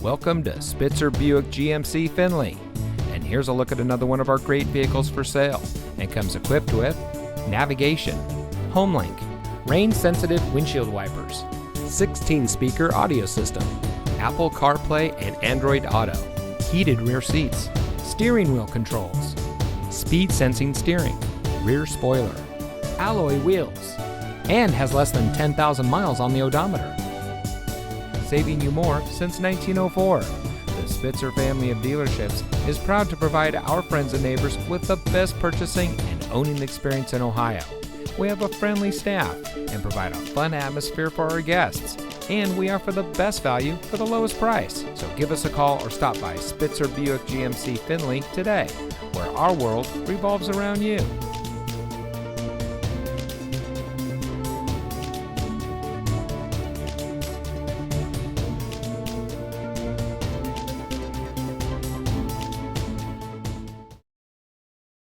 Welcome to Spitzer Buick GMC Findlay. And here's a look at another one of our great vehicles for sale, and comes equipped with navigation, HomeLink, rain-sensitive windshield wipers, 16-speaker audio system, Apple CarPlay and Android Auto, heated rear seats, steering wheel controls, speed sensing steering, rear spoiler, alloy wheels, and has less than 10,000 miles on the odometer. Saving you more since 1904. The Spitzer family of dealerships is proud to provide our friends and neighbors with the best purchasing and owning experience in Ohio. We have a friendly staff and provide a fun atmosphere for our guests. And we offer the best value for the lowest price. So give us a call or stop by Spitzer Buick GMC Findlay today, where our world revolves around you.